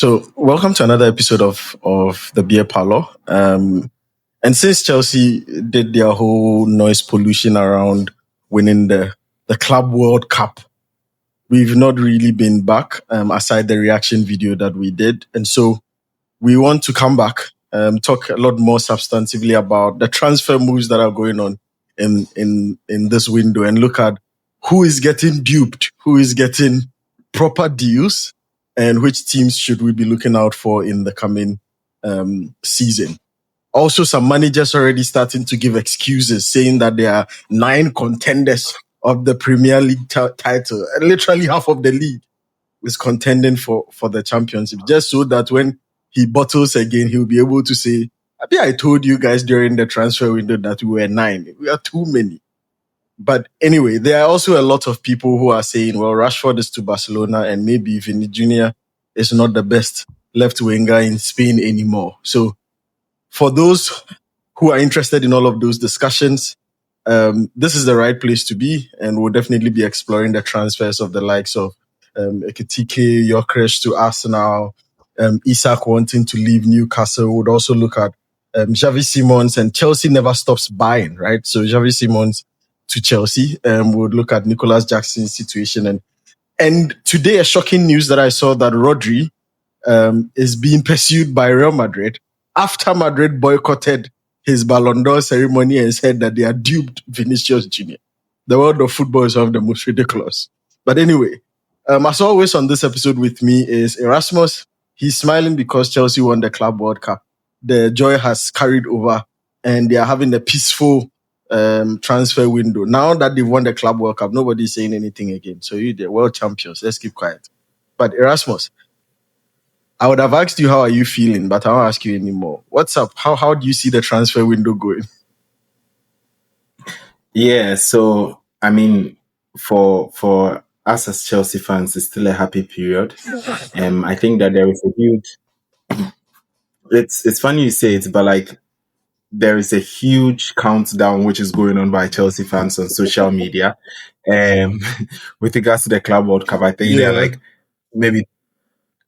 So, welcome to another episode of the Beer Paolo. And since Chelsea did their whole noise pollution around winning the Club World Cup, we've not really been back, aside the reaction video that we did. And so we want to come back, talk a lot more substantively about the transfer moves that are going on in this window and look at who is getting duped, who is getting proper deals, and which teams should we be looking out for in the coming season. Also, some managers already starting to give excuses, saying that there are 9 contenders of the Premier League title, and literally half of the league is contending for the championship, just so that when he bottles again, he'll be able to say, I told you guys during the transfer window that we were 9. We are too many. But anyway, there are also a lot of people who are saying, well, Rashford is to Barcelona and maybe Vinny Jr. is not the best left winger in Spain anymore. So for those who are interested in all of those discussions, this is the right place to be, and we'll definitely be exploring the transfers of the likes of Ekitike, Gyökeres to Arsenal, Isak wanting to leave Newcastle. We'd also look at Javi Simons, and Chelsea never stops buying, right? So Javi Simons to Chelsea. We'll look at Nicolas Jackson's situation. And today, a shocking news that I saw that Rodri is being pursued by Real Madrid after Madrid boycotted his Ballon d'Or ceremony and said that they are duped Vinicius Jr. The world of football is one of the most ridiculous. But anyway, as always on this episode with me is Erasmus. He's smiling because Chelsea won the Club World Cup. The joy has carried over and they are having a peaceful transfer window. Now that they've won the Club World Cup, nobody's saying anything again. So you're the world champions. Let's keep quiet. But Erasmus, I would have asked you how are you feeling, but I won't ask you anymore. What's up? How do you see the transfer window going? Yeah, so I mean, for us as Chelsea fans, it's still a happy period. I think that there is a huge. It's funny you say it, but like there is a huge countdown which is going on by Chelsea fans on social media. With regards to the Club World Cup, I think they're like maybe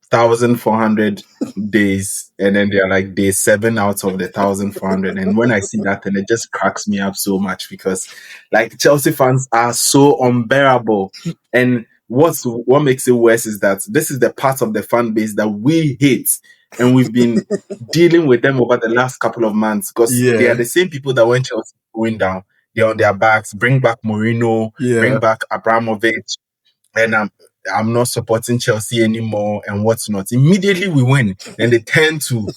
1,400 days, and then they're like day 7 out of the 1,400. And when I see that, then it just cracks me up so much because like Chelsea fans are so unbearable. And what makes it worse is that this is the part of the fan base that we hate, and we've been dealing with them over the last couple of months because they are the same people that when Chelsea going down, they're on their backs. Bring back Mourinho, bring back Abramovich, and I'm not supporting Chelsea anymore and what's not. Immediately we win, and they tend to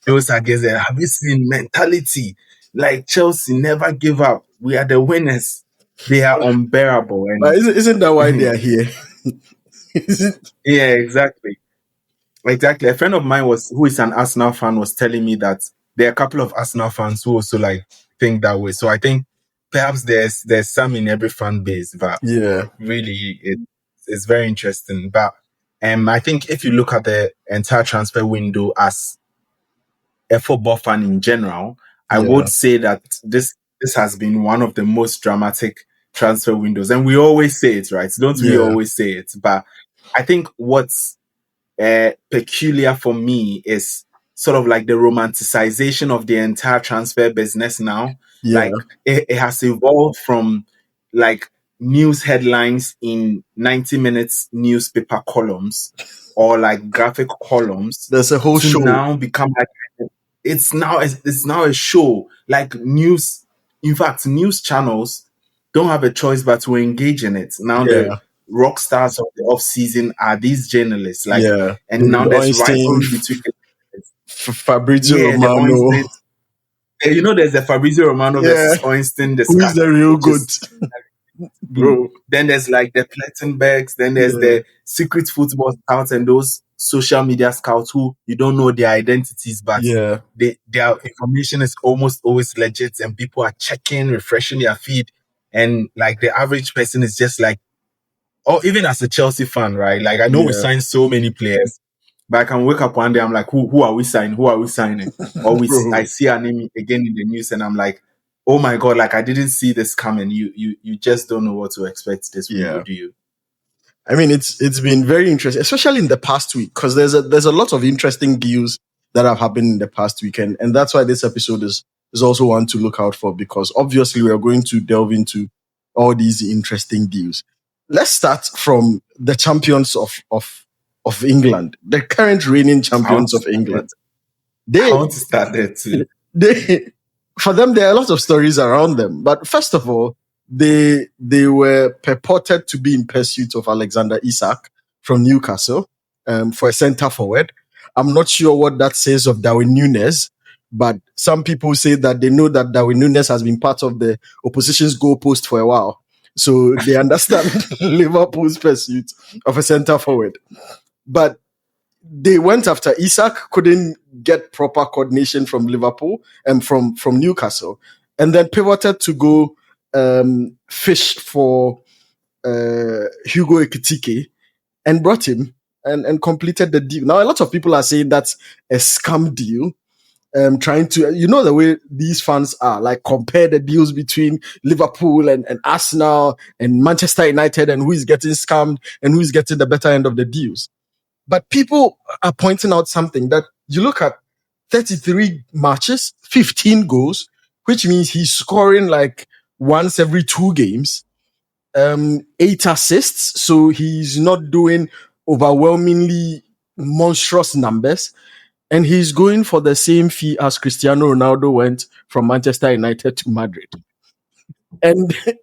those against them. Have you seen mentality? Like Chelsea never give up. We are the winners. They are unbearable. And but isn't that why they are here? Yeah, exactly. Exactly. A friend of mine who is an Arsenal fan was telling me that there are a couple of Arsenal fans who also like think that way. So I think perhaps there's some in every fan base, but really it's very interesting. But I think if you look at the entire transfer window as a football fan in general, I would say that this has been one of the most dramatic transfer windows. And we always say it, right? Don't we always say it? But I think what's peculiar for me is sort of like the romanticization of the entire transfer business now. Like it has evolved from like news headlines in 90 minutes newspaper columns or like graphic columns. There's a whole show now become like it's now a show. Like news, in fact, news channels don't have a choice but to engage in it. Now the rock stars of the off season are these journalists. Like and now there's rivalry between Fabrizio Romano. You know, there's the Fabrizio Romano versus Oinstein discussion. Who's the real good? Bro. Then there's like the Plettenbergs, then there's the secret football scouts and those social media scouts who you don't know their identities, but their information is almost always legit and people are checking, refreshing their feed. And like the average person is just like, or even as a Chelsea fan, right? Like I know we signed so many players, but I can wake up one day, I'm like, who are we signing? Who are we signing? Or I see our name again in the news and I'm like, oh my God, like I didn't see this coming. You just don't know what to expect this week, do you? I mean, it's been very interesting, especially in the past week, because there's a lot of interesting deals that have happened in the past weekend, and that's why this episode is also one to look out for, because obviously we are going to delve into all these interesting deals. Let's start from the champions of England, the current reigning champions of England. I want to start there too. For them, there are a lot of stories around them. But first of all, they were purported to be in pursuit of Alexander Isak from Newcastle for a centre forward. I'm not sure what that says of Darwin Núñez, but some people say that they know that Darwin Núñez has been part of the opposition's goalpost for a while. So they understand Liverpool's pursuit of a centre forward. But they went after Isak, couldn't get proper coordination from Liverpool and from Newcastle, and then pivoted to go fish for Hugo Ekitike and brought him and completed the deal. Now, a lot of people are saying that's a scam deal, trying to, the way these fans are, like compare the deals between Liverpool and Arsenal and Manchester United and who is getting scammed and who is getting the better end of the deals. But people are pointing out something that you look at 33 matches, 15 goals, which means he's scoring like once every 2 games, 8 assists. So he's not doing overwhelmingly monstrous numbers. And he's going for the same fee as Cristiano Ronaldo went from Manchester United to Madrid.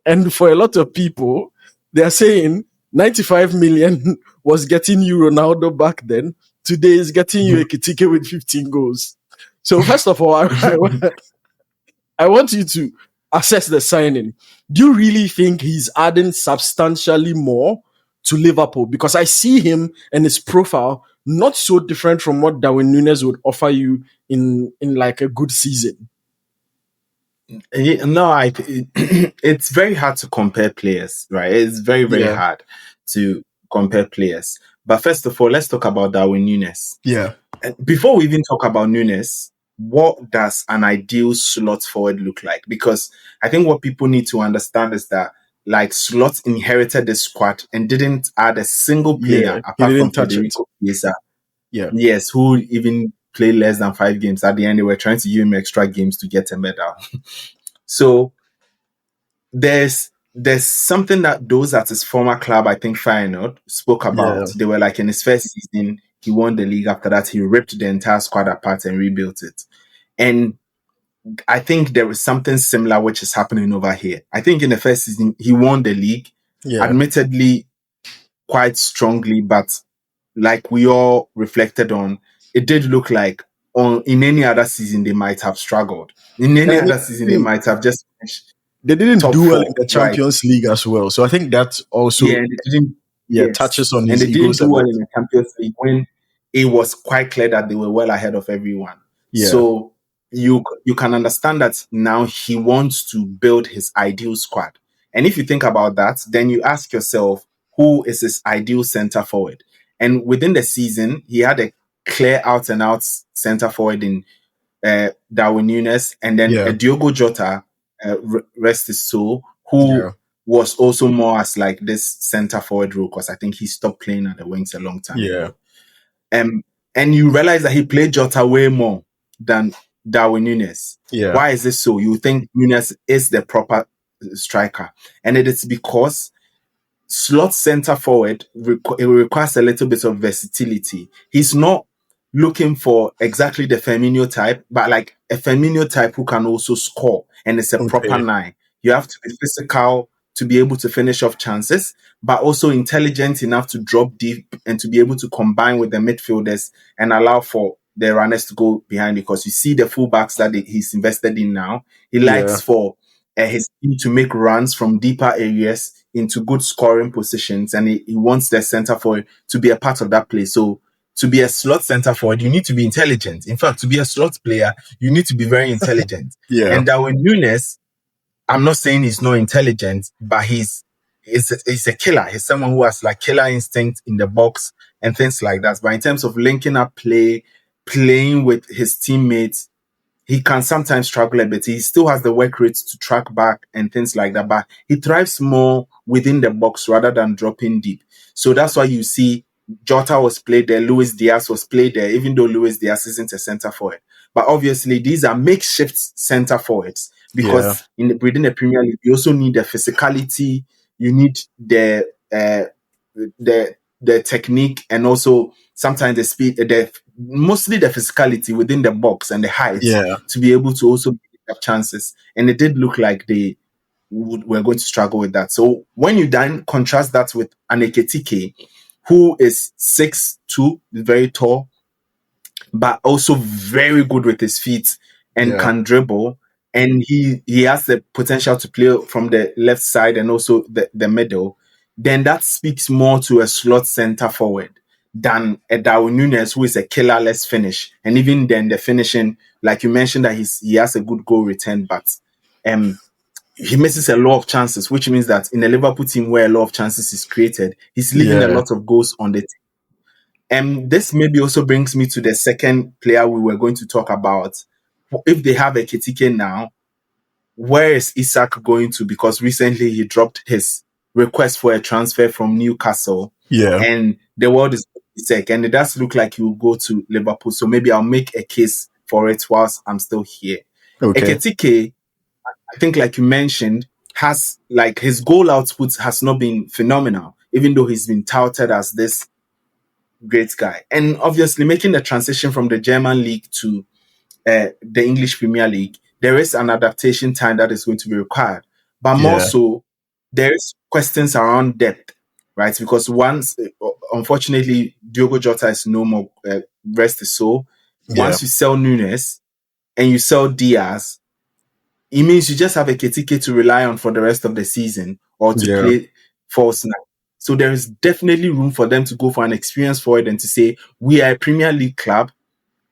And for a lot of people, they're saying 95 million was getting you Ronaldo back then. Today is getting you Ekitike with 15 goals. So first of all, I want you to assess the signing. Do you really think he's adding substantially more to Liverpool? Because I see him and his profile not so different from what Darwin Núñez would offer you in like a good season. No, it's very hard to compare players, right? It's very, very hard to compare players. But first of all, let's talk about Darwin Núñez. Yeah. Before we even talk about Núñez, what does an ideal slot forward look like? Because I think what people need to understand is that like Slot inherited the squad and didn't add a single player apart from Federico Chiesa. Yeah. Yes, who even played less than 5 games. At the end, they were trying to give him extra games to get a medal. So there's something that those at his former club, I think Feyenoord, spoke about. They were like in his first season, he won the league. After that, he ripped the entire squad apart and rebuilt it. And I think there is something similar which is happening over here. I think in the first season, he won the league, admittedly quite strongly, but like we all reflected on, it did look like in any other season, they might have struggled. In any other season, they might have just finished. They didn't do well in the Champions League as well. So I think that also touches on his egos. And they didn't do well in the Champions League when it was quite clear that they were well ahead of everyone. Yeah. So you can understand that now he wants to build his ideal squad. And if you think about that, then you ask yourself, who is his ideal centre forward? And within the season, he had a clear out-and-out centre forward in Darwin Núñez, and then Diogo Jota, rest his soul, who was also more as like this centre forward role, because I think he stopped playing at the wings a long time ago. And you realize that he played Jota way more than Darwin Núñez. Yeah. Why is this so? You think Núñez is the proper striker, and it is because slot centre forward it requires a little bit of versatility. He's not looking for exactly the Firmino type, but like a Firmino type who can also score, and it's a proper 9. You have to be physical to be able to finish off chances, but also intelligent enough to drop deep and to be able to combine with the midfielders and allow for the runners to go behind, because you see the fullbacks that he's invested in now. He likes for his team to make runs from deeper areas into good scoring positions, and he wants the centre forward to be a part of that play. So to be a slot centre forward, you need to be intelligent. In fact, to be a slot player, you need to be very intelligent. And Darwin Núñez, I'm not saying he's not intelligent, but he's a killer. He's someone who has like killer instinct in the box and things like that. But in terms of linking up play, playing with his teammates, he can sometimes struggle a bit. He still has the work rate to track back and things like that, but he thrives more within the box rather than dropping deep. So that's why you see Jota was played there, Luis Diaz was played there, even though Luis Diaz isn't a center forward. But obviously, these are makeshift center forwards because within the Premier League, you also need the physicality, you need the technique, and also sometimes the speed, mostly the physicality within the box and the height to be able to also have chances. And it did look like they were going to struggle with that. So when you then contrast that with an Ekitike, who is 6'2", very tall, but also very good with his feet and can dribble. And he has the potential to play from the left side and also the middle. Then that speaks more to a slot center forward than a Darwin Núñez, who is a killerless finish. And even then, the finishing, like you mentioned, that he has a good goal return, but he misses a lot of chances, which means that in a Liverpool team where a lot of chances is created, he's leaving a lot of goals on the team. And this maybe also brings me to the second player we were going to talk about. If they have Ekitike now, where is Isak going to? Because recently he dropped his request for a transfer from Newcastle. And the world is Isak, and it does look like he will go to Liverpool. So maybe I'll make a case for it whilst I'm still here. Ekitike, I think, like you mentioned, has like his goal output has not been phenomenal, even though he's been touted as this great guy. And obviously, making the transition from the German league to the English Premier League, there is an adaptation time that is going to be required. But more so, there is questions around depth, right? Because once, unfortunately, Diogo Jota is no more, rest his soul. Once you sell Núñez and you sell Diaz, it means you just have Ekitike to rely on for the rest of the season or to play false nine. So there is definitely room for them to go for an experience forward and to say, we are a Premier League club.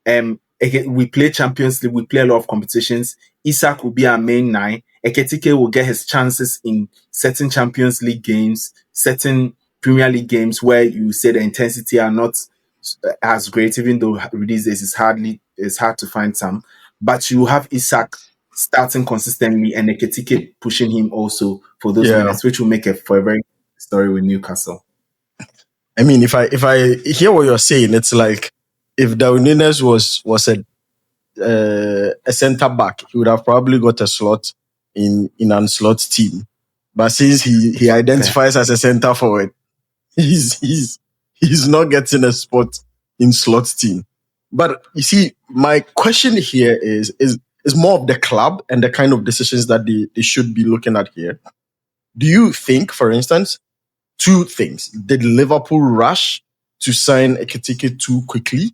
We play Champions League, we play a lot of competitions. Isak will be our main nine. Ekitike will get his chances in certain Champions League games, certain Premier League games where you say the intensity are not as great, even though these days it's hard to find some. But you have Isak starting consistently and Ekitike pushing him also for those minutes, which will make it for a very good story with Newcastle. I mean, if I hear what you're saying, it's like if Darwin Núñez was a center back, he would have probably got a slot in an slot team. But since he identifies as a center forward, he's not getting a spot in slot team. But you see, my question here is more of the club and the kind of decisions that they should be looking at here. Do you think, for instance, two things? Did Liverpool rush to sign Ekitike too quickly?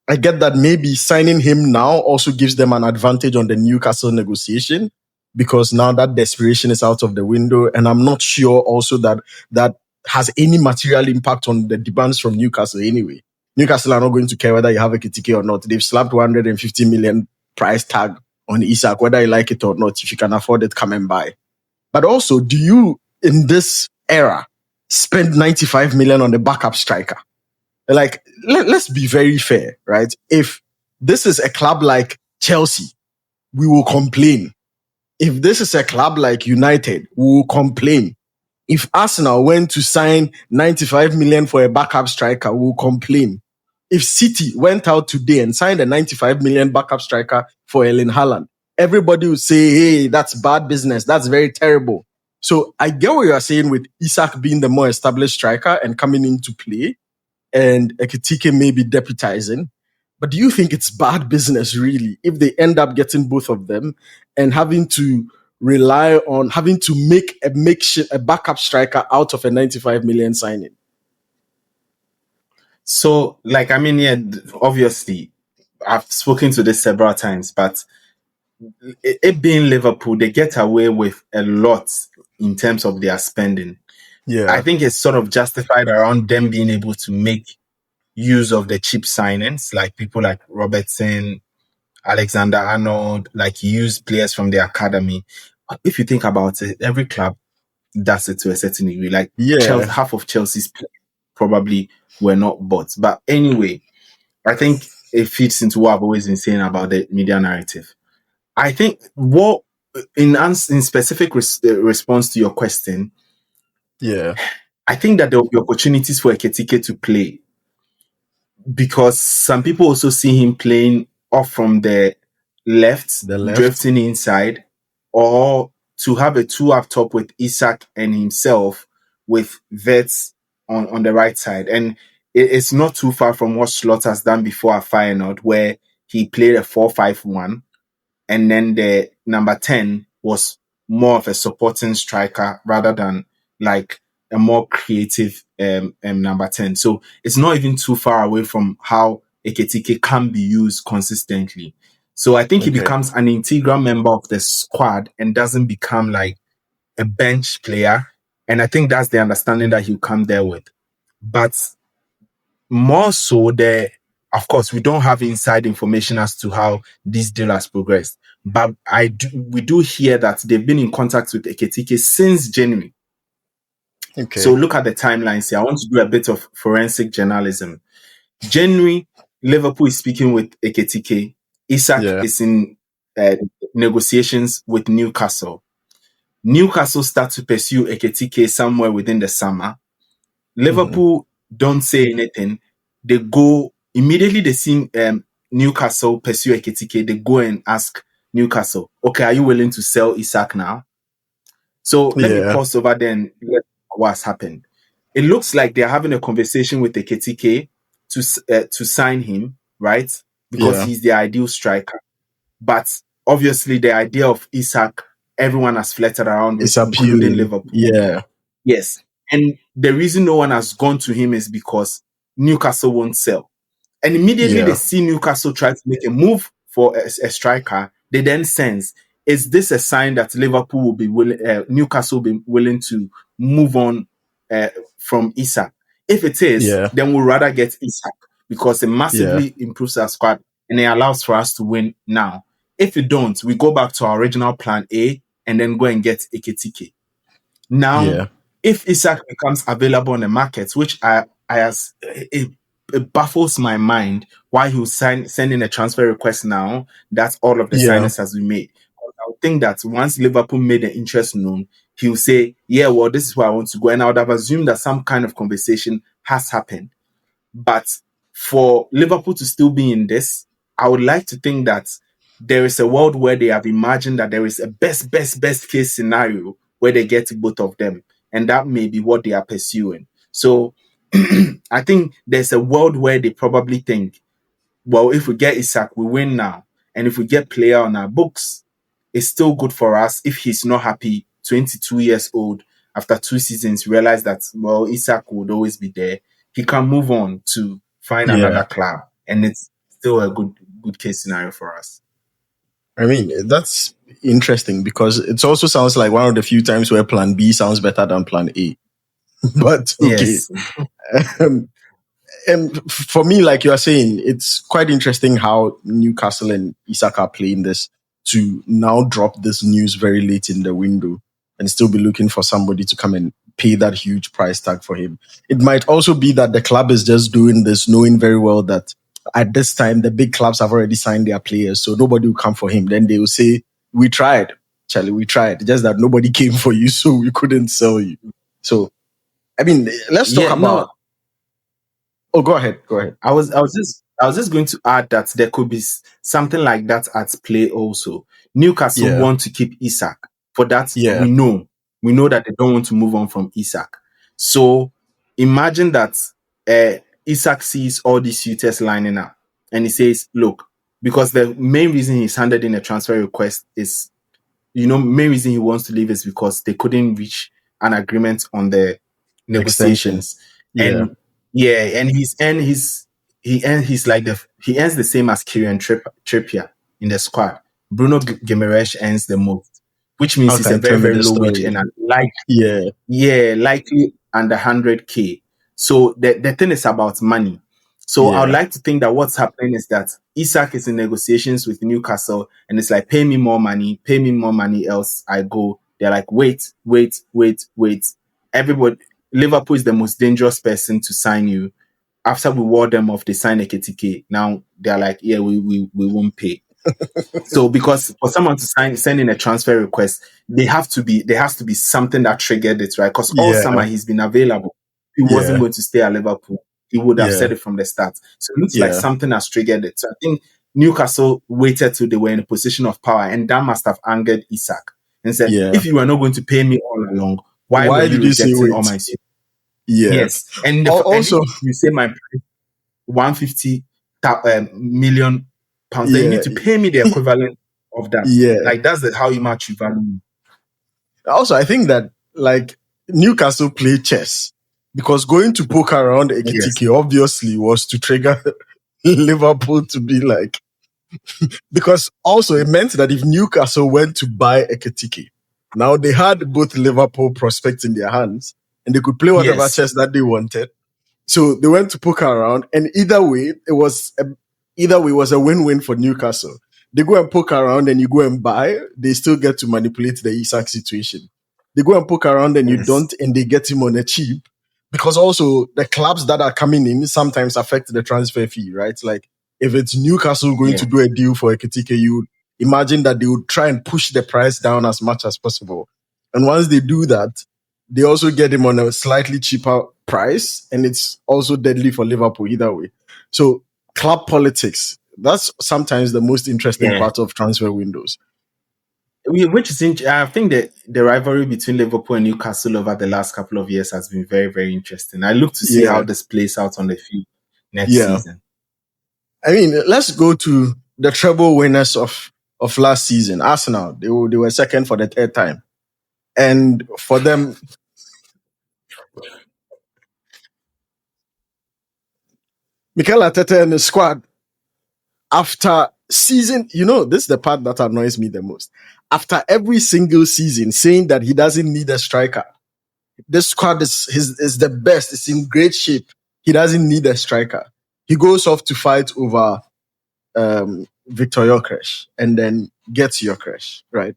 I get that maybe signing him now also gives them an advantage on the Newcastle negotiation because now that desperation is out of the window. And I'm not sure also that has any material impact on the demands from Newcastle anyway. Newcastle are not going to care whether you have Ekitike or not. They've slapped 150 million price tag on Isak, whether you like it or not. If you can afford it, come and buy. But also, do you, in this era, spend 95 million on the backup striker? Like, let's be very fair, right? If this is a club like Chelsea, we will complain. If this is a club like United, we will complain. If Arsenal went to sign 95 million for a backup striker, we will complain. If City went out today and signed a 95 million backup striker for Erling Haaland, everybody would say, hey, that's bad business. That's very terrible. So I get what you're saying with Isak being the more established striker and coming into play, and Ekitike maybe deputizing. But do you think it's bad business, really, if they end up getting both of them and having to rely on having to make a backup striker out of a 95 million signing? So, like, I mean, yeah, obviously, I've spoken to this several times, but it being Liverpool, they get away with a lot in terms of their spending. I think it's sort of justified around them being able to make use of the cheap signings, like people like Robertson, Alexander-Arnold, like use players from the academy. If you think about it, every club does it to a certain degree. Like Chelsea, half of Chelsea's players probably were not bought. But anyway, I think it fits into what I've always been saying about the media narrative. I think what in specific response to your question, Yeah. I think that there will be opportunities for Ekitike to play, because some people also see him playing off from the left, The left. drifting inside, or to have a two up top with Isak and himself with Vets on the right side. And it's not too far from what Slot has done before at Feyenoord, where he played a 4-5-1, and then the number 10 was more of a supporting striker rather than like a more creative number 10. So it's not even too far away from how Ekitike can be used consistently. So I think he Okay. becomes an integral member of the squad and doesn't become like a bench player. And I think that's the understanding that he'll come there with. But more so, of course, we don't have inside information as to how this deal has progressed. But we do hear that they've been in contact with Ekitike since January. Okay. So look at the timelines here. I want to do a bit of forensic journalism. January, Liverpool is speaking with Ekitike. Isak is in negotiations with Newcastle. Newcastle start to pursue Ekitike somewhere within the summer. Liverpool don't say anything. They go immediately. They see Newcastle pursue Ekitike. They go and ask Newcastle, "Okay, are you willing to sell Isak now?" So let me pause over there and let what's happened. It looks like they're having a conversation with Ekitike to sign him, right? Because he's the ideal striker. But obviously, the idea of Isak, everyone has flirted around with, It's including appealing. Liverpool. Yeah. Yes. And the reason no one has gone to him is because Newcastle won't sell. And immediately they see Newcastle try to make a move for a striker. They then sense, is this a sign that Liverpool will be willing, Newcastle will be willing to move on from Isak? If it is, then we'll rather get Isak because it massively improves our squad and it allows for us to win now. If you don't, we go back to our original plan A and then go and get Ekitike. Now, if Isak becomes available on the market, which it baffles my mind why he will send in a transfer request now that all of the signings has been made. I would think that once Liverpool made the interest known, he will say, "Yeah, well, this is where I want to go." And I would have assumed that some kind of conversation has happened. But for Liverpool to still be in this, I would like to think that there is a world where they have imagined that there is a best case scenario where they get both of them. And that may be what they are pursuing. So I think there's a world where they probably think, well, if we get Isak, we win now. And if we get player on our books, it's still good for us. If he's not happy, 22 years old, after 2 seasons, realize that, well, Isak would always be there. He can move on to find another club. And it's still a good case scenario for us. I mean, that's interesting because it also sounds like one of the few times where plan B sounds better than plan A. But okay. Yes. And for me, like you are saying, it's quite interesting how Newcastle and Isak are playing this to now drop this news very late in the window and still be looking for somebody to come and pay that huge price tag for him. It might also be that the club is just doing this knowing very well that at this time, the big clubs have already signed their players, so nobody will come for him. Then they will say, "We tried, Charlie, we tried. Just that nobody came for you, so we couldn't sell you." So, I mean, let's talk about... Oh, go ahead. I was just going to add that there could be something like that at play also. Newcastle want to keep Isak. For that, we know that they don't want to move on from Isak. So imagine that Isak sees all these suitors lining up and he says, "Look," because the main reason he's handed in a transfer request is, main reason he wants to leave is because they couldn't reach an agreement on the negotiations. And he earns the same as Kieran Trippier in the squad. Bruno Gyökeres earns the most, which means he's a very, very low wage and likely under 100K. So the thing is about money. So I would like to think that what's happening is that Isak is in negotiations with Newcastle and it's like, pay me more money, else I go. They're like, wait. Everybody, Liverpool is the most dangerous person to sign you. after we wore them off, they signed Ekitike. Now they're like, yeah, we won't pay. So because for someone to send in a transfer request, there has to be something that triggered it, right? Because all Yeah, summer he's been available. He wasn't yeah, going to stay at Liverpool. He would have yeah, said it from the start. So it looks like yeah, something has triggered it. So I think Newcastle waited till they were in a position of power, and that must have angered Isak and said, yeah. if you were not going to pay me all along, why were Why you did you say rejecting all wait? my suit? Yeah. Yes. And Also, if you say my 150 million pounds, then you yeah, need to pay me the equivalent of that. yeah. Like that's how much you value me. Also, I think that like Newcastle play chess because going to poke around Yes. Ekitike obviously was to trigger Liverpool to be like, because also it meant that if Newcastle went to buy Ekitike, now they had both Liverpool prospects in their hands and they could play whatever Yes. chess that they wanted. So they went to poke around, and either way, it was a win-win for Newcastle. They go and poke around, and you go and buy. They still get to manipulate the Isak situation. They go and poke around, and you Yes. don't, and they get him on a cheap. Because also the clubs that are coming in sometimes affect the transfer fee, right? Like if it's Newcastle going to do a deal for Ekitike, you imagine that they would try and push the price down as much as possible. And once they do that, they also get him on a slightly cheaper price, and it's also deadly for Liverpool either way. So club politics, that's sometimes the most interesting part of transfer windows. Which is I think that the rivalry between Liverpool and Newcastle over the last couple of years has been very, very interesting. I look to see how this plays out on the field next season. I mean, let's go to the treble winners of last season. Arsenal, they were second for the third time. And for them, Mikel Arteta and the squad, after season, this is the part that annoys me the most. After every single season saying that he doesn't need a striker, this squad is the best. It's in great shape. He doesn't need a striker. He goes off to fight over Viktor Gyökeres and then gets Gyökeres, right?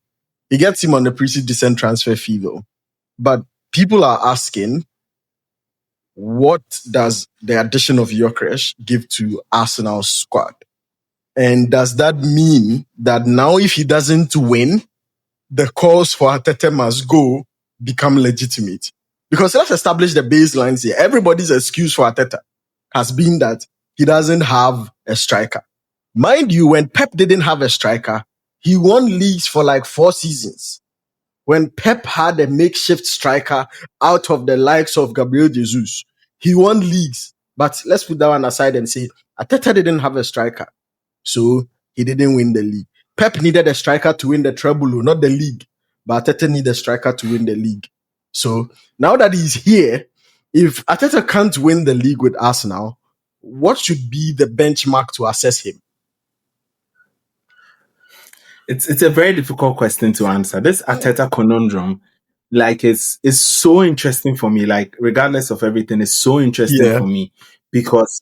He gets him on a pretty decent transfer fee though. But people are asking, what does the addition of Gyökeres give to Arsenal's squad? And does that mean that now if he doesn't win, the calls for Arteta must go become legitimate? Because let's establish the baselines here. Everybody's excuse for Arteta has been that he doesn't have a striker. Mind you, when Pep didn't have a striker, he won leagues for like 4 seasons. When Pep had a makeshift striker out of the likes of Gabriel Jesus, he won leagues. But let's put that one aside and say Arteta didn't have a striker, so he didn't win the league. Pep needed a striker to win the treble, not the league. But Arteta needed a striker to win the league. So now that he's here, if Arteta can't win the league with Arsenal, what should be the benchmark to assess him? It's a very difficult question to answer. This Arteta conundrum, like, is so interesting for me. Like, regardless of everything, it's so interesting for me because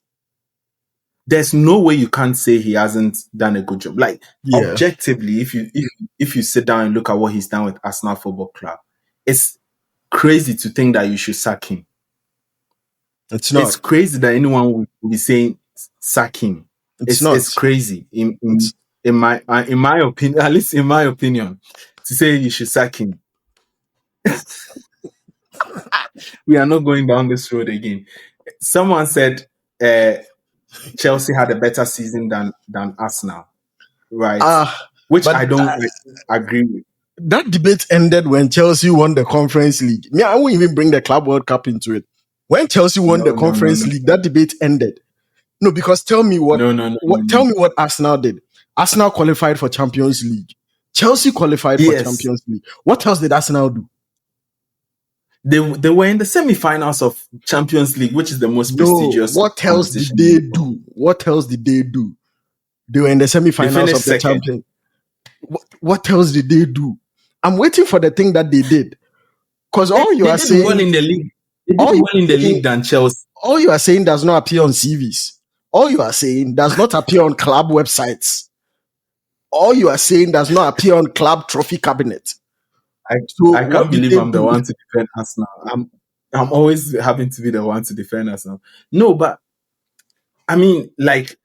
there's no way you can't say he hasn't done a good job. Like, objectively, if you sit down and look at what he's done with Arsenal Football Club, it's crazy to think that you should sack him. It's not. It's crazy that anyone would be saying sack him. It's crazy in my opinion, at least in my opinion, to say you should sack him. We are not going down this road again. Someone said Chelsea had a better season than Arsenal, right? Which I don't agree with. That debate ended when Chelsea won the Conference League. I won't even bring the Club World Cup into it. When Chelsea won the Conference League, that debate ended. No, because tell me what Arsenal did. Arsenal qualified for Champions League. Chelsea qualified for Champions League. What else did Arsenal do? They were in the semi-finals of Champions League, which is the most prestigious. What else did they do? What else did they do? They were in the semi-finals of the Champions. What else did they do? I'm waiting for the thing that they did. Because all you are saying, well in the league. They did well in the league than Chelsea. All you are saying does not appear on CVs. All you are saying does not appear on club websites. All you are saying does not appear on club trophy cabinet. I can't believe I'm the one to defend Arsenal. I'm always having to be the one to defend Arsenal. No, but I mean, like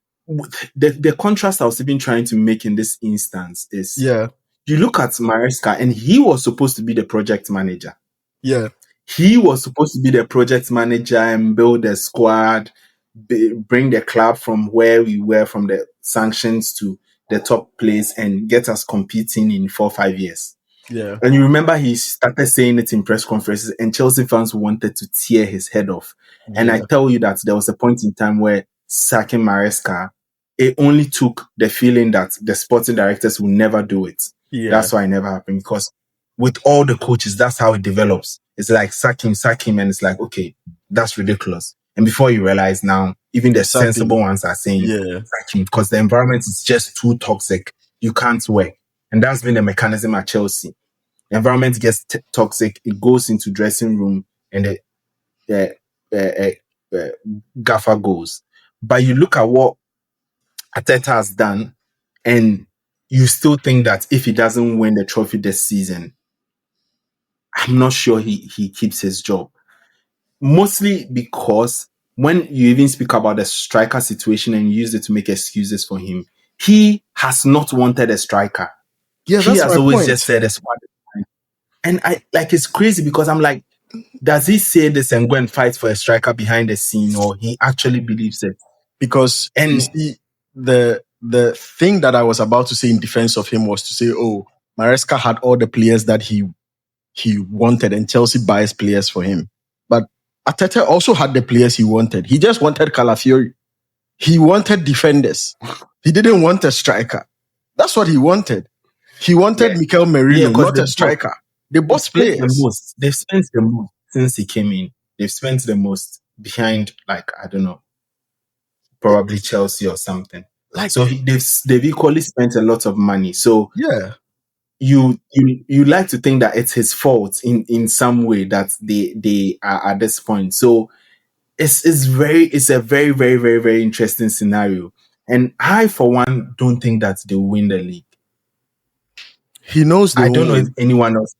the contrast I was even trying to make in this instance is you look at Maresca and he was supposed to be the project manager. Yeah. He was supposed to be the project manager and build a squad, bring the club from where we were, from the sanctions to the top place, and get us competing in 4 or 5 years. Yeah. And you remember he started saying it in press conferences, and Chelsea fans wanted to tear his head off. And Yeah. I tell you that there was a point in time where sacking Maresca, it only took the feeling that the sporting directors will never do it. Yeah. That's why it never happened, because with all the coaches, that's how it develops. It's like sack him, and it's like, okay, that's ridiculous. And before you realize now, even the sensible ones are saying sack him, because the environment is just too toxic. You can't work. And that's been the mechanism at Chelsea. The environment gets toxic. It goes into dressing room and the gaffer goes. But you look at what Arteta has done, and you still think that if he doesn't win the trophy this season, I'm not sure he keeps his job. Mostly because when you even speak about the striker situation and use it to make excuses for him, he has not wanted a striker. Yeah, he that's has my always point. just said a squad. And I like, it's crazy because I'm like, does he say this and go and fight for a striker behind the scene, or he actually believes it? Because you see, the thing that I was about to say in defense of him was to say, oh, Maresca had all the players that he wanted, and Chelsea buys players for him. But Arteta also had the players he wanted. He just wanted Calafiori. He wanted defenders. He didn't want a striker. That's what he wanted. He wanted Mikel Merino, not a striker. They bought players. They've spent the most since he came in. They've spent the most behind, like, I don't know, probably Chelsea or something. Like, so they've equally spent a lot of money. So yeah, you like to think that it's his fault in some way that they are at this point. So it's a very, very, very, very interesting scenario. And I, for one, don't think that they will win the league. He knows I don't know if anyone else.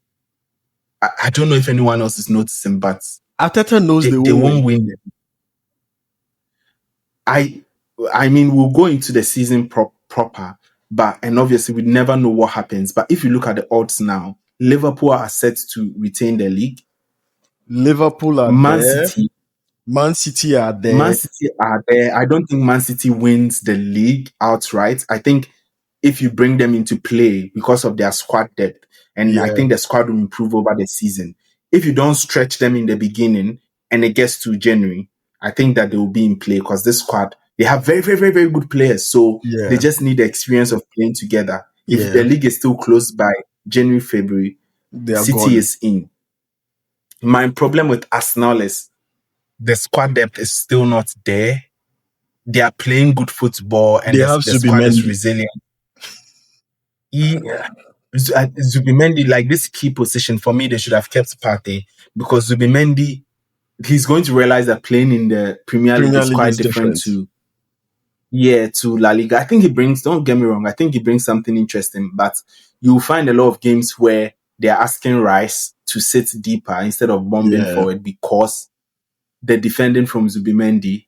I don't know if anyone else is noticing, but Arteta knows they won't win. I mean, we'll go into the season proper, and obviously we never know what happens. But if you look at the odds now, Liverpool are set to retain the league. Liverpool are Man there. City. Man City are there. Man City are there. I don't think Man City wins the league outright. I think if you bring them into play because of their squad depth, and I think the squad will improve over the season. If you don't stretch them in the beginning and it gets to January, I think that they will be in play, because this squad, they have very, very, very, very good players. So they just need the experience of playing together. If the league is still closed by January, February, City is in. My problem with Arsenal is the squad depth is still not there. They are playing good football, and the squad is resilient. Zubimendi, like, this key position, for me, they should have kept Partey, because Zubimendi, he's going to realize that playing in the Premier League is quite different to La Liga. I think he brings, don't get me wrong, I think he brings something interesting, but you'll find a lot of games where they're asking Rice to sit deeper instead of bombing forward, because the defending from Zubimendi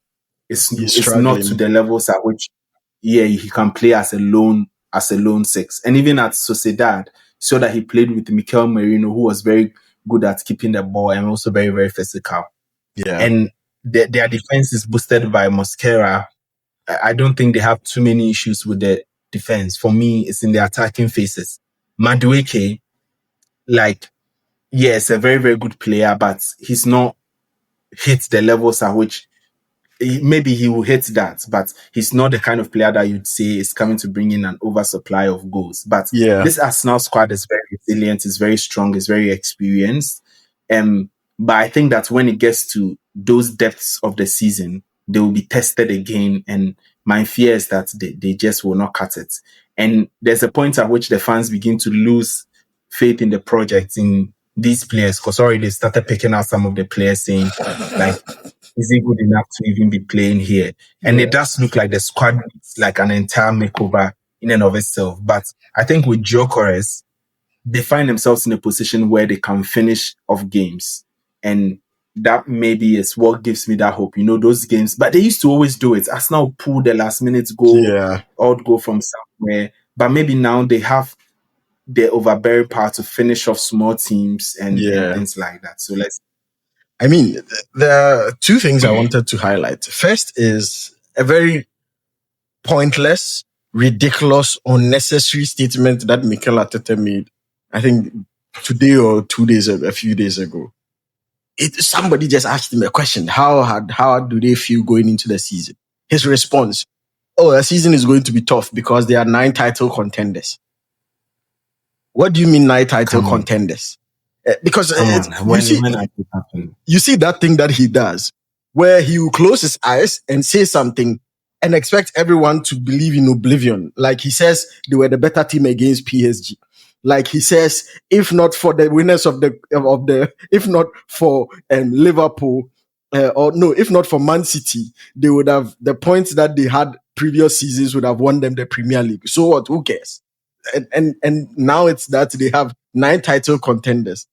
is not to the levels at which he can play as a lone 6. And even at Sociedad, so that he played with Mikel Merino, who was very good at keeping the ball and also very, very physical. And their defense is boosted by Mosquera. I don't think they have too many issues with the defense. For me, it's in the attacking phases. Madueke, it's a very, very good player, but he's not hit the levels at which maybe he will hit that, but he's not the kind of player that you'd say is coming to bring in an oversupply of goals. But this Arsenal squad is very resilient, is very strong, is very experienced. But I think that when it gets to those depths of the season, they will be tested again. And my fear is that they just will not cut it. And there's a point at which the fans begin to lose faith in the project, in these players, because already they started picking out some of the players saying, like, is he good enough to even be playing here? And it does look like the squad needs like an entire makeover in and of itself. But I think with Gyökeres, they find themselves in a position where they can finish off games. And that maybe is what gives me that hope. Those games, but they used to always do it. Arsenal pull the last minute goal, odd goal from somewhere. But maybe now they have the overbearing power to finish off small teams and things like that. So there are two things I wanted to highlight. First is a very pointless, ridiculous, unnecessary statement that Mikel Arteta made, I think today or a few days ago. Somebody just asked him a question. How do they feel going into the season? His response, the season is going to be tough because there are 9 title contenders. What do you mean 9 title contenders? Because you see that thing that he does where he will close his eyes and say something and expect everyone to believe in oblivion. Like he says they were the better team against PSG. Like he says, if not for the winners if not for Liverpool, if not for Man City, they would have, the points that they had previous seasons would have won them the Premier League. So what? Who cares? And now it's that they have 9 title contenders.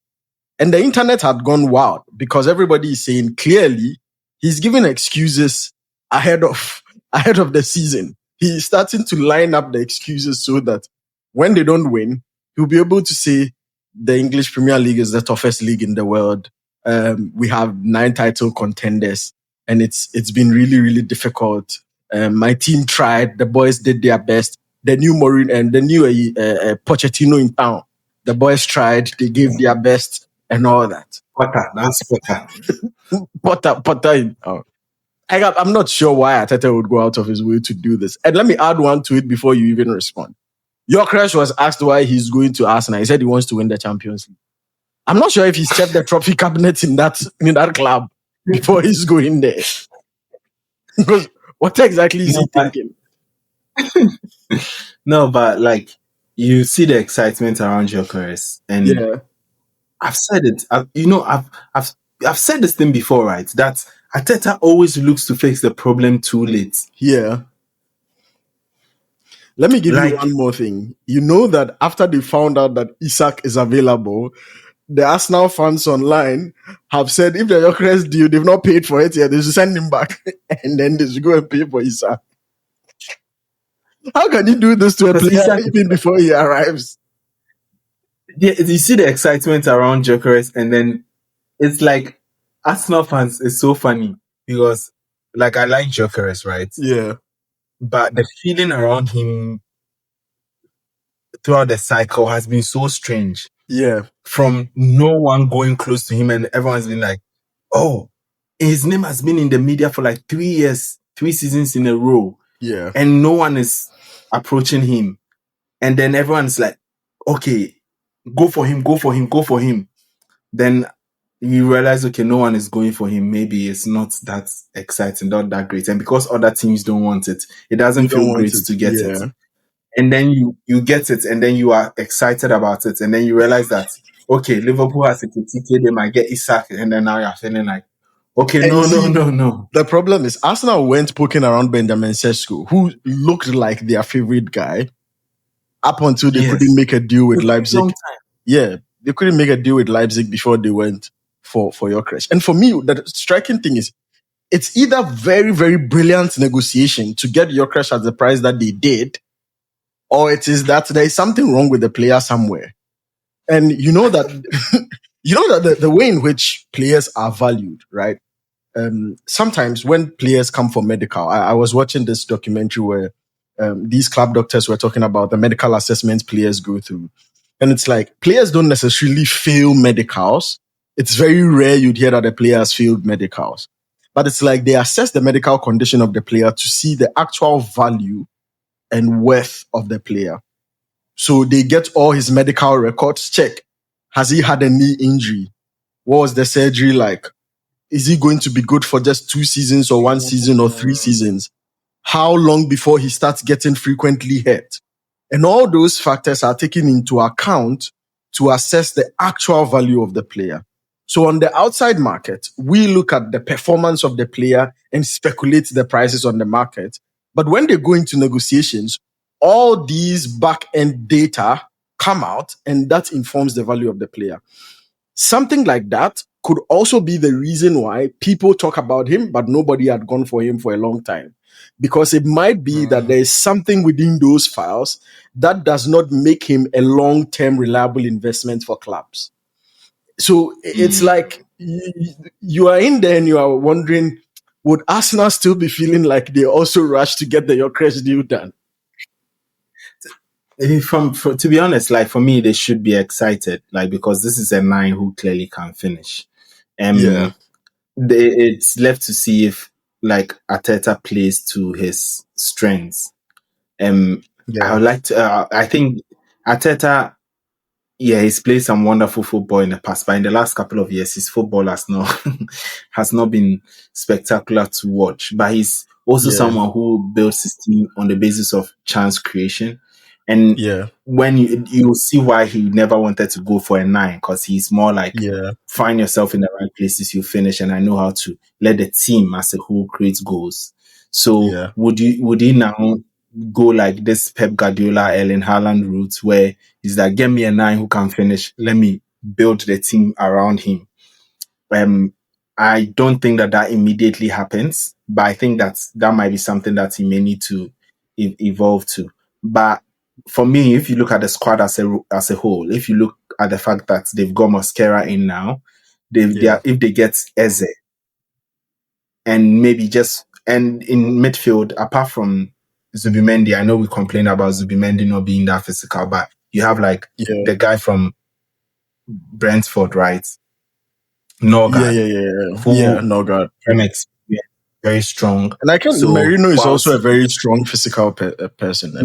And the internet had gone wild because everybody is saying clearly he's giving excuses ahead of the season. He's starting to line up the excuses so that when they don't win, he'll be able to say the English Premier League is the toughest league in the world. We have 9 title contenders, and it's been really, really difficult. My team tried. The boys did their best. The new Mourinho and the new Pochettino in town. The boys tried. They gave their best and all that. Potter. I'm not sure why Arteta would go out of his way to do this. And let me add one to it before you even respond. Gyökeres was asked why he's going to Arsenal. He said he wants to win the Champions League. I'm not sure if he's checked the trophy cabinet in that club before he's going there. Because what exactly is he thinking? No, but like you see the excitement around Gyökeres, and I've said it. I've said this thing before, right? That Arteta always looks to fix the problem too late. Yeah. Let me give you one more thing. You know that after they found out that Isak is available, the Arsenal fans online have said if the Gyökeres deal, they've not paid for it yet, they should send him back and then they should go and pay for Isak. How can you do this to a player even before he arrives? Yeah, you see the excitement around Gyökeres, and then it's like Arsenal fans is so funny because like I like Gyökeres, right? Yeah. But the feeling around him throughout the cycle has been so strange. Yeah. From no one going close to him and everyone's been like, oh, his name has been in the media for like 3 years, 3 seasons in a row. Yeah. And no one is approaching him. And then everyone's like, okay, go for him. Then you realize, okay, no one is going for him. Maybe it's not that exciting, not that great. And because other teams don't want it, it doesn't feel great to get it. And then you get it, and then you are excited about it. And then you realize that, okay, Liverpool has Ekitike, they might get Isak. And then now you're feeling like, okay, no. The problem is Arsenal went poking around Benjamin Sesko, who looked like their favorite guy, up until they couldn't make a deal with Leipzig. Yeah, they couldn't make a deal with Leipzig before they went for Gyökeres. And for me, the striking thing is, it's either very, very brilliant negotiation to get Gyökeres at the price that they did, or it is that there is something wrong with the player somewhere. And you know that the way in which players are valued, right? Sometimes when players come for medical, I was watching this documentary where these club doctors were talking about the medical assessments players go through. And it's like, players don't necessarily fail medicals. It's very rare you'd hear that the players failed medicals. But it's like they assess the medical condition of the player to see the actual value and worth of the player. So they get all his medical records, check. Has he had a knee injury? What was the surgery like? Is he going to be good for just 2 seasons or 1 season or 3 seasons? How long before he starts getting frequently hurt? And all those factors are taken into account to assess the actual value of the player. So on the outside market, we look at the performance of the player and speculate the prices on the market. But when they go into negotiations, all these back-end data come out, and that informs the value of the player. Something like that could also be the reason why people talk about him, but nobody had gone for him for a long time. Because it might be that there is something within those files that does not make him a long-term reliable investment for clubs. So it's like you are in there and you are wondering, would Arsenal still be feeling like they also rushed to get the Gyökeres deal done? To be honest, like for me, they should be excited, like because this is a 9 who clearly can finish. Yeah. It's left to see if like Arteta plays to his strengths. I would like to. I think Arteta, yeah, he's played some wonderful football in the past, but in the last couple of years, his football has not been spectacular to watch. But he's also someone who builds his team on the basis of chance creation. And when you see why he never wanted to go for a 9, because he's more like find yourself in the right places, you finish, and I know how to let the team as a whole create goals. So would he now go like this Pep Guardiola, Erling Haaland route, where he's like, get me a 9 who can finish, let me build the team around him? I don't think that immediately happens, but I think that might be something that he may need to evolve to. But for me, if you look at the squad as a whole, if you look at the fact that they've got Mosquera in now, if they get Eze, and maybe and in midfield, apart from Zubimendi, I know we complain about Zubimendi not being that physical, but you have like the guy from Brentford, right? Norgard. Norgard. Very strong. And I can Merino is also a very strong physical person.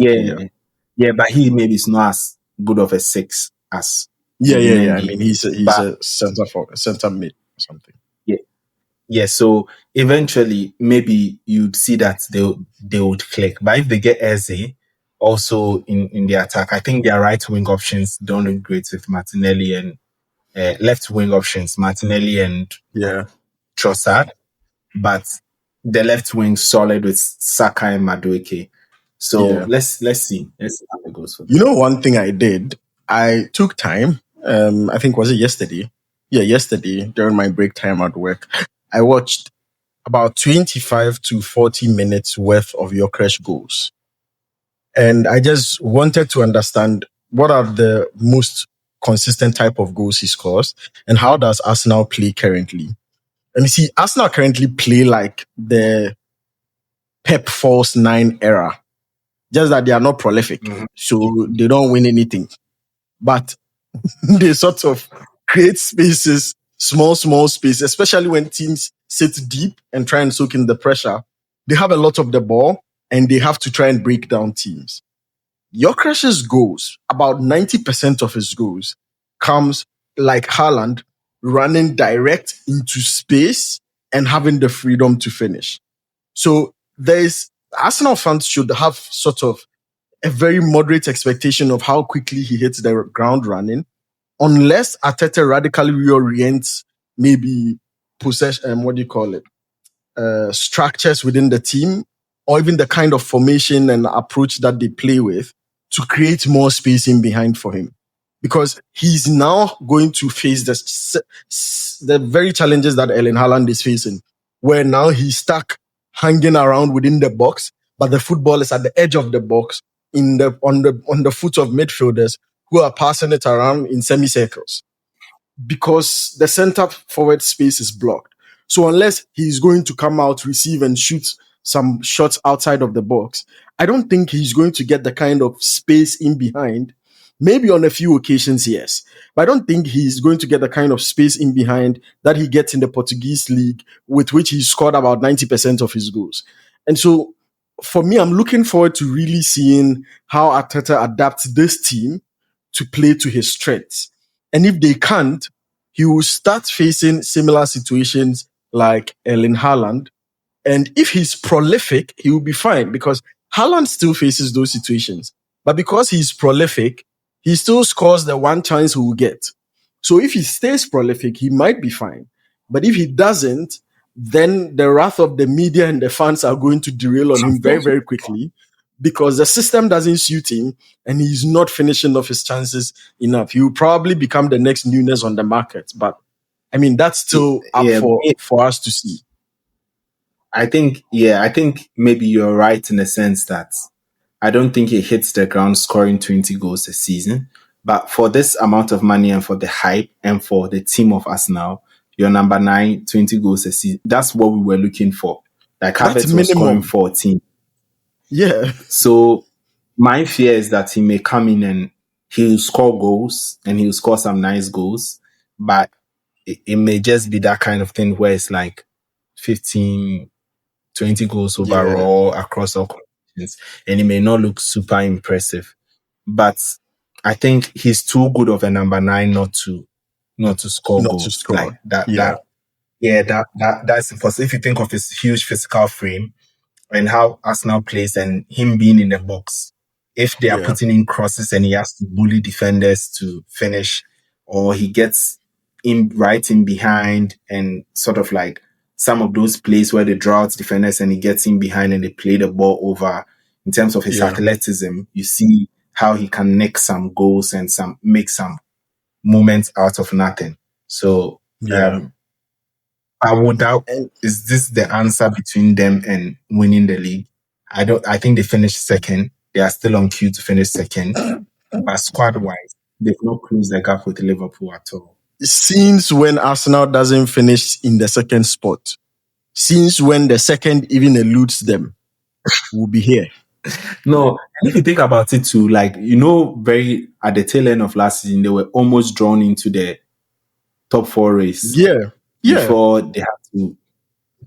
Yeah, but he maybe is not as good of a 6 as Zubimendi. I mean, he's a center mid or something. Yeah, so eventually maybe you'd see that they would click. But if they get Eze also in the attack, I think their right wing options don't look great with Martinelli, and left wing options, Martinelli and Trossard. But the left wing solid with Saka and Madueke. So let's see. Let's see how it goes for them. You know, one thing I did, I took time. I think was it yesterday? Yeah, yesterday during my break time at work, I watched about 25 to 40 minutes worth of Gyökeres goals. And I just wanted to understand what are the most consistent type of goals he scores and how does Arsenal play currently. And you see, Arsenal currently play like the Pep false 9 era. Just that they are not prolific. So they don't win anything. But they sort of create spaces, small space, especially when teams sit deep and try and soak in the pressure. They have a lot of the ball and they have to try and break down teams. Gyökeres's goals, about 90% of his goals, comes like Haaland running direct into space and having the freedom to finish. So Arsenal fans should have sort of a very moderate expectation of how quickly he hits the ground running, unless Arteta radically reorients maybe possession, structures within the team, or even the kind of formation and approach that they play with to create more space in behind for him. Because he's now going to face the very challenges that Erling Haaland is facing, where now he's stuck hanging around within the box, but the football is at the edge of the box on the foot of midfielders who are passing it around in semicircles because the center forward space is blocked. So unless he's going to come out, receive and shoot some shots outside of the box, I don't think he's going to get the kind of space in behind. Maybe on a few occasions, yes. But I don't think he's going to get the kind of space in behind that he gets in the Portuguese league, with which he scored about 90% of his goals. And so for me, I'm looking forward to really seeing how Arteta adapts this team to play to his strengths. And if they can't, he will start facing similar situations like Erling Haaland. And if he's prolific, he will be fine because Haaland still faces those situations. But because he's prolific, he still scores the one chance he will get. So if he stays prolific, he might be fine. But if he doesn't, then the wrath of the media and the fans are going to derail on him very, very quickly because the system doesn't suit him and he's not finishing off his chances enough. He will probably become the next Nunes on the market. But I mean, that's still up for us to see. I think maybe you're right in the sense that I don't think he hits the ground scoring 20 goals a season. But for this amount of money and for the hype and for the team of Arsenal, your number 9, 20 goals a season, that's what we were looking for. Like Havertz was scoring 14. Yeah. So my fear is that he may come in and he'll score goals and he'll score some nice goals. But it may just be that kind of thing where it's like 15, 20 goals overall across all competitions, and it may not look super impressive. But I think he's too good of a number 9 not to score goals like that. That's impossible. If you think of his huge physical frame and how Arsenal plays and him being in the box, if they are putting in crosses and he has to bully defenders to finish, or he gets in right in behind and sort of like some of those plays where they draw out defenders and he gets in behind and they play the ball over, in terms of his athleticism, you see how he can nick some goals and make some moments out of nothing. So I would doubt, is this the answer between them and winning the league? I think they finished second. They are still on cue to finish second. But squad-wise, they've not closed the gap with Liverpool at all. Since when Arsenal doesn't finish in the second spot, since when the second even eludes them, we'll be here. No, if you think about it too, like, very at the tail end of last season, they were almost drawn into the top 4 race. Yeah. Before they had to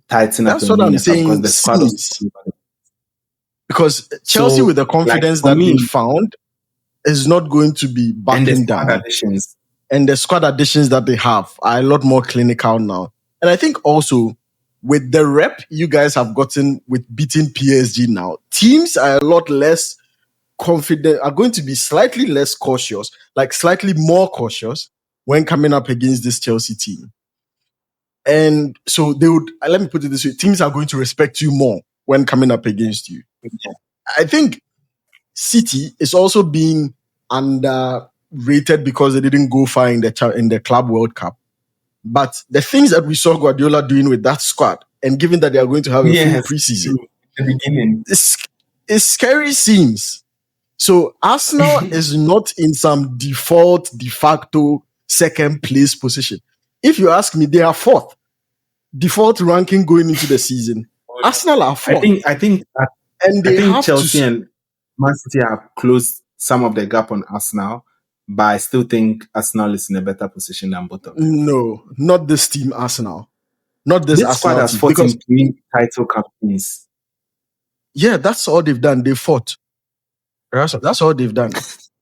tighten up. That's what I'm saying. Because the squad was because Chelsea, with the confidence that they found, is not going to be backing down. And the squad additions that they have are a lot more clinical now. And I think also with the rep you guys have gotten with beating PSG now, teams are a lot less confident, are going to be slightly less cautious, like slightly more cautious when coming up against this Chelsea team. And so they would, let me put it this way, teams are going to respect you more when coming up against you. Yeah. I think City is also being underrated because they didn't go far in the Club World Cup. But the things that we saw Guardiola doing with that squad, and given that they are going to have a full preseason, it's scary scenes. So Arsenal is not in some de facto second place position. If you ask me, they are fourth. Default ranking going into the season. Arsenal are fourth. I think Chelsea and Man City have closed some of the gap on Arsenal, but I still think Arsenal is in a better position than both of them. No, not this team, Arsenal. Not this Arsenal squad has fought in 3 title campaigns. Yeah, that's all they've done. They fought. That's all they've done.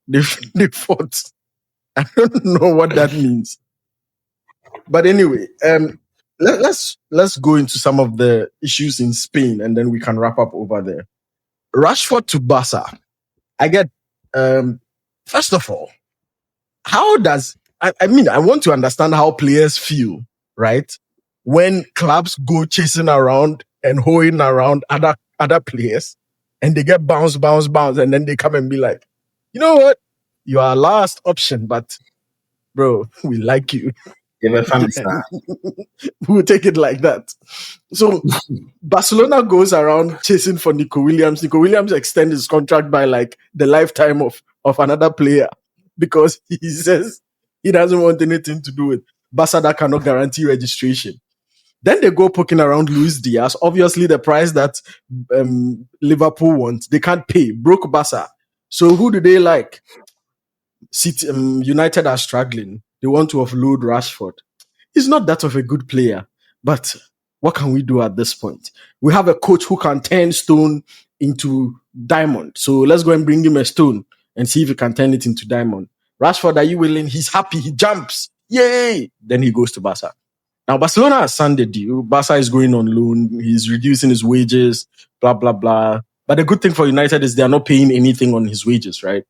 They fought. I don't know what that means. But anyway, let's go into some of the issues in Spain, and then we can wrap up over there. Rashford to Barca. I get, first of all, how does, I want to understand how players feel, right? When clubs go chasing around and hoeing around other players and they get bounce, and then they come and be like, you know what? You are our last option, but bro, we like you. We'll take it like that. So Barcelona goes around chasing for Nico Williams. Nico Williams extends his contract by like the lifetime of another player because he says he doesn't want anything to do with Barca that cannot guarantee registration. Then they go poking around Luis Diaz. Obviously, the price that Liverpool wants, they can't pay. Broke Barca. So who do they like? City, United are struggling. They want to offload Rashford. He's not that of a good player, but what can we do at this point? We have a coach who can turn stone into diamond. So let's go and bring him a stone and see if he can turn it into diamond. Rashford, are you willing? He's happy. He jumps. Yay! Then he goes to Barca. Now, Barcelona has signed a deal. Barca is going on loan. He's reducing his wages, blah, blah, blah. But the good thing for United is they're not paying anything on his wages, right?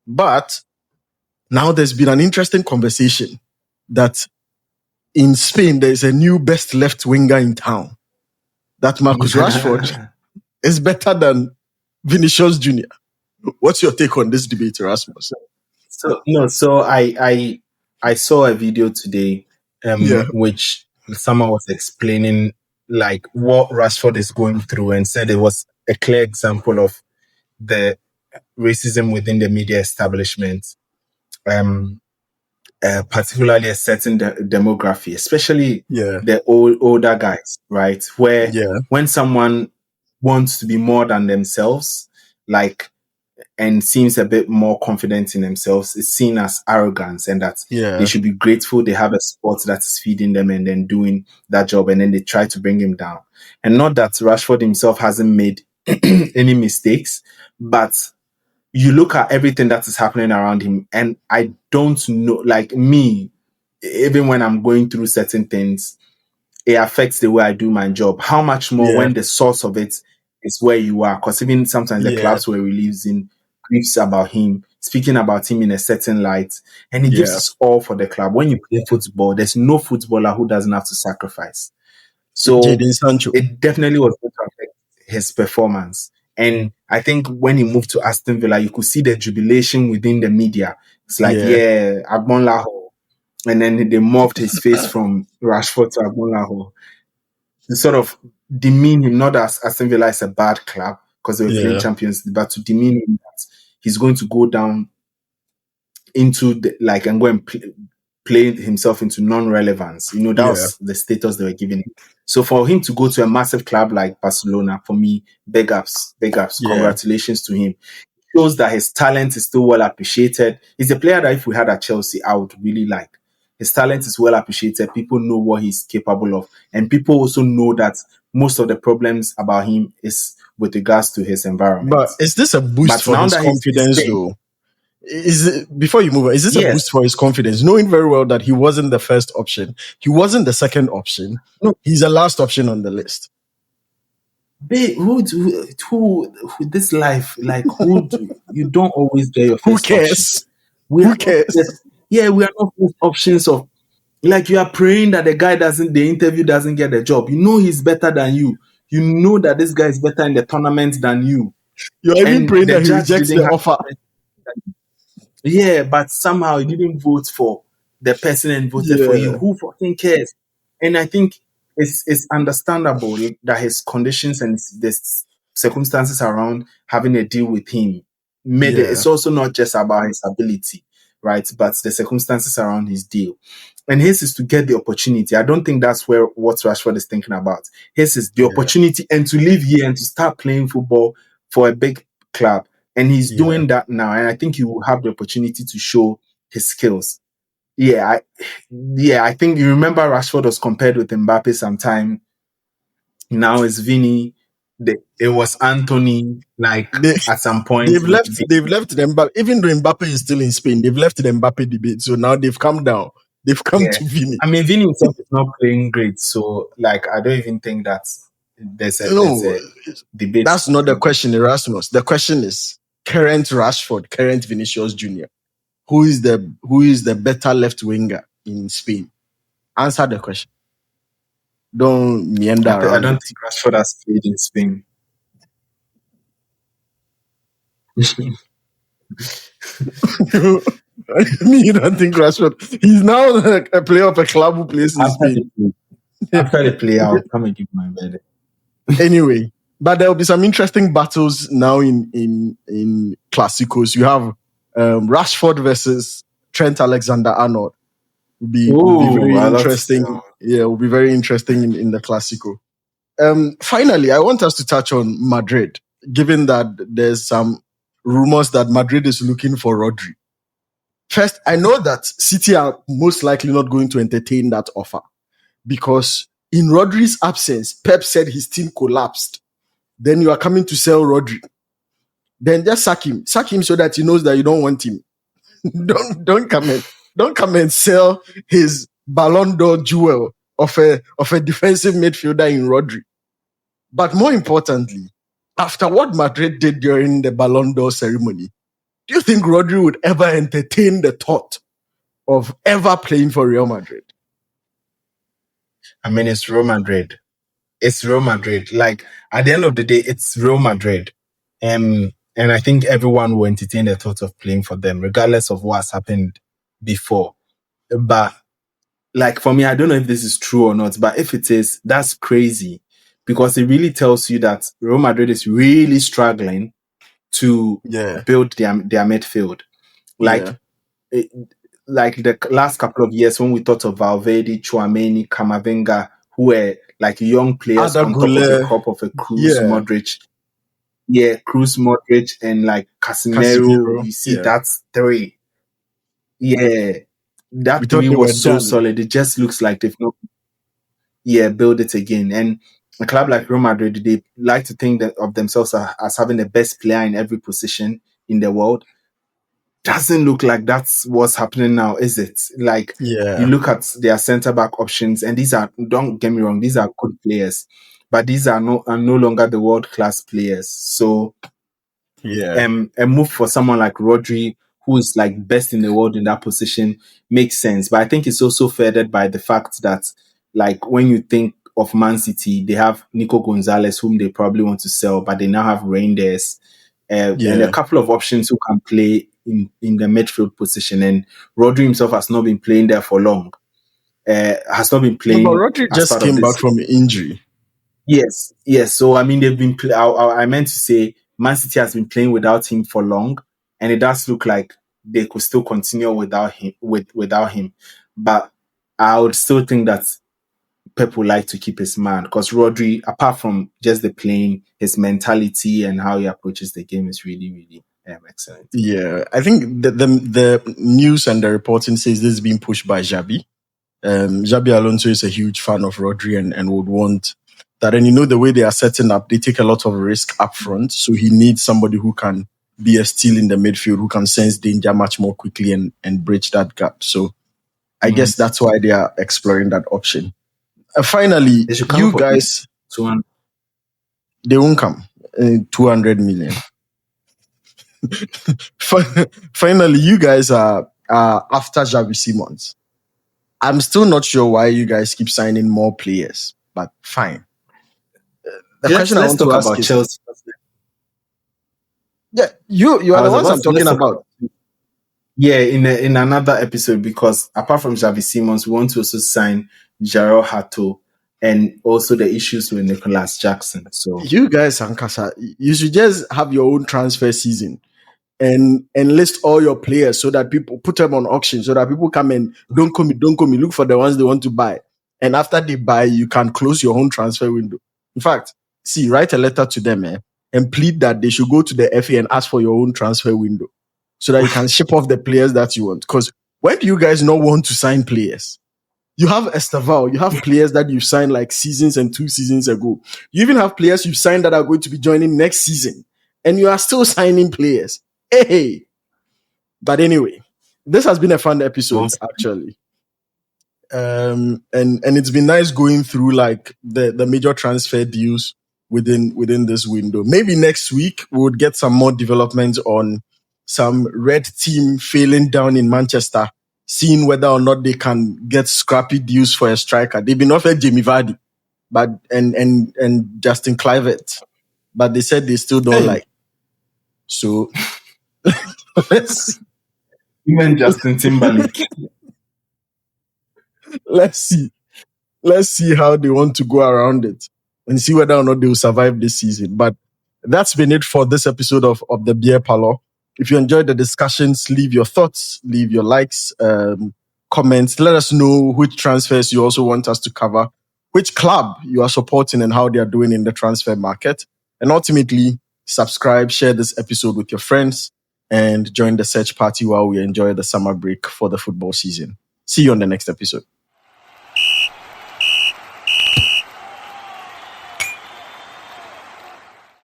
But now there's been an interesting conversation that in Spain, there's a new best left winger in town. That Marcus Rashford is better than Vinicius Jr. What's your take on this debate, Erasmus? So I saw a video today which someone was explaining like what Rashford is going through and said it was a clear example of the racism within the media establishment, particularly a certain demography, especially the older guys, right? Where when someone wants to be more than themselves, like, and seems a bit more confident in themselves, it's seen as arrogance, and that they should be grateful they have a sport that is feeding them and then doing that job, and then they try to bring him down. And not that Rashford himself hasn't made any mistakes, but you look at everything that is happening around him, and I don't know, like me, even when I'm going through certain things, it affects the way I do my job. How much more when the source of it is where you are? Because even sometimes the clubs where he lives in griefs about him, speaking about him in a certain light, and he gives us all for the club. When you play football, there's no footballer who doesn't have to sacrifice. So it definitely was going to affect his performance. And I think when he moved to Aston Villa, you could see the jubilation within the media. It's like, Agbon Laho. And then they morphed his face from Rashford to Agbon Laho. To sort of demean him, not as Aston Villa is a bad club because they were playing Champions League, but to demean him that he's going to go down into and go and play himself into non-relevance. You know, that was the status they were giving him. So for him to go to a massive club like Barcelona, for me, big ups, congratulations to him. Shows that his talent is still well appreciated. He's a player that if we had at Chelsea, I would really like. His talent is well appreciated. People know what he's capable of. And people also know that most of the problems about him is with regards to his environment. But is this a boost for his confidence though? Before you move on, is this a boost for his confidence? Knowing very well that he wasn't the first option. He wasn't the second option. No, he's the last option on the list. Babe, who this life, like, you don't always get your first option. Who cares? We are not first options of, like, you are praying that the interview doesn't get the job. You know he's better than you. You know that this guy is better in the tournament than you. You're even praying that he rejects the offer. Yeah, but somehow he didn't vote for the person and voted for you. Who fucking cares? And I think it's understandable that his conditions and the circumstances around having a deal with him made it. It's also not just about his ability, right? But the circumstances around his deal. And his is to get the opportunity. I don't think that's what Rashford is thinking about. His is the opportunity and to live here and to start playing football for a big club. And he's doing that now. And I think he will have the opportunity to show his skills. I think you remember Rashford was compared with Mbappe sometime. Now it's Vinny. It was Anthony. At some point, they've left Mbappe. Even though Mbappe is still in Spain, they've left the Mbappe debate. So now they've come down. They've come to Vinny. I mean, Vinny himself is not playing great. So I don't even think that there's a debate. That's not the question, Erasmus. The question is current Rashford, current Vinicius Jr. Who is the better left winger in Spain? Answer the question. Don't meander around. I don't think Rashford has played in Spain. You don't think Rashford? He's now a player of a club who plays in Spain. After the play, I'll come and give my bed. Anyway, but there will be some interesting battles now in Clásicos. You have Rashford versus Trent Alexander-Arnold. Will be very interesting. Yeah, it will be very interesting in the Clásico. Finally, I want us to touch on Madrid, given that there's some rumors that Madrid is looking for Rodri. First, I know that City are most likely not going to entertain that offer because in Rodri's absence, Pep said his team collapsed. Then you are coming to sell Rodri. Then just sack him. Sack him so that he knows that you don't want him. Don't come and sell his Ballon d'Or jewel of a defensive midfielder in Rodri. But more importantly, after what Madrid did during the Ballon d'Or ceremony, do you think Rodri would ever entertain the thought of ever playing for Real Madrid? I mean, it's Real Madrid. It's Real Madrid. At the end of the day, it's Real Madrid. And I think everyone will entertain the thought of playing for them, regardless of what's happened before. But like for me, I don't know if this is true or not, but if it is, that's crazy because it really tells you that Real Madrid is really struggling to Yeah, build their midfield. Like, yeah. it, like the last couple of years when we thought of Valverde, Chouameni, Camavinga, who were like young players Ada on top of a Gule, crop of a Cruz, yeah. Modric. Yeah, Cruz, Modric, and like Casemiro. Casemiro, You see, yeah. that's three. Yeah, We that thought three they were was so done. solid. It just looks like they've not, yeah, build it again. And a club like Real Madrid, they like to think that of themselves as having the best player in every position in the world. Doesn't look like that's what's happening now, is it? Like you Yeah, look at their centre back options, and these are, don't get me wrong, these are good players, but these are no longer the world class players. So yeah, a move for someone like Rodri, who is like best in the world in that position, makes sense. But I think it's also furthered by the fact that, like, when you think of Man City, they have Nico Gonzalez, whom they probably want to sell, but they now have Reinders and a yeah. couple of options who can play in the midfield position. And Rodri himself has not been playing there for long. Has not been No, but playing Rodri as just part of came back this. from injury. Yes, yes. So I mean, they've been. I meant to say Man City has been playing without him for long, and it does look like they could still continue without him. Without him, but I would still think that Pep would like to keep his man because Rodri, apart from just the playing, his mentality and how he approaches the game is really, really excellent. Yeah, I think the news and the reporting says this is being pushed by Xabi. Xabi Alonso is a huge fan of Rodri and would want that. And you know, the way they are setting up, they take a lot of risk up front. So he needs somebody who can be a steal in the midfield, who can sense danger much more quickly and bridge that gap. So I guess Nice. that's why they are exploring that option. Finally, They should come you for guys, 200. they won't come. 200 million. Finally, you guys are after Javi Simons. I'm still not sure why you guys keep signing more players, but fine. The question I Let's want to talk ask about is, Chelsea. yeah, you are I the was ones about I'm to, let's talking talk about. about, yeah, in another episode, because apart from Javi Simons, we want to also sign Gerald Hatto and also the issues with Nicholas Jackson. So You guys, Sankasa, you should just have your own transfer season and list all your players so that people put them on auction so that people come and don't call me, look for the ones they want to buy. And after they buy, you can close your own transfer window. In fact, see, write a letter to them and plead that they should go to the FA and ask for your own transfer window so that you can ship off the players that you want. Because when do you guys not want to sign players? You have Estaval, you have players that you've signed like seasons and 2 seasons ago. You even have players you've signed that are going to be joining next season. And you are still signing players. Hey. But anyway, this has been a fun episode, actually. And it's been nice going through like the major transfer deals within this window. Maybe next week we would get some more developments on some red team failing down in Manchester, seeing whether or not they can get scrappy deals for a striker. They've been offered Jamie Vardy, but and Justin Kluivert, but they said they still don't like. So let's even Justin Timberlake. let's see. Let's see how they want to go around it and see whether or not they will survive this season. But that's been it for this episode of the Beer Paolo. If you enjoyed the discussions, leave your thoughts, leave your likes, comments. Let us know which transfers you also want us to cover, which club you are supporting and how they are doing in the transfer market. And ultimately, subscribe, share this episode with your friends, and join the search party while we enjoy the summer break for the football season. See you on the next episode.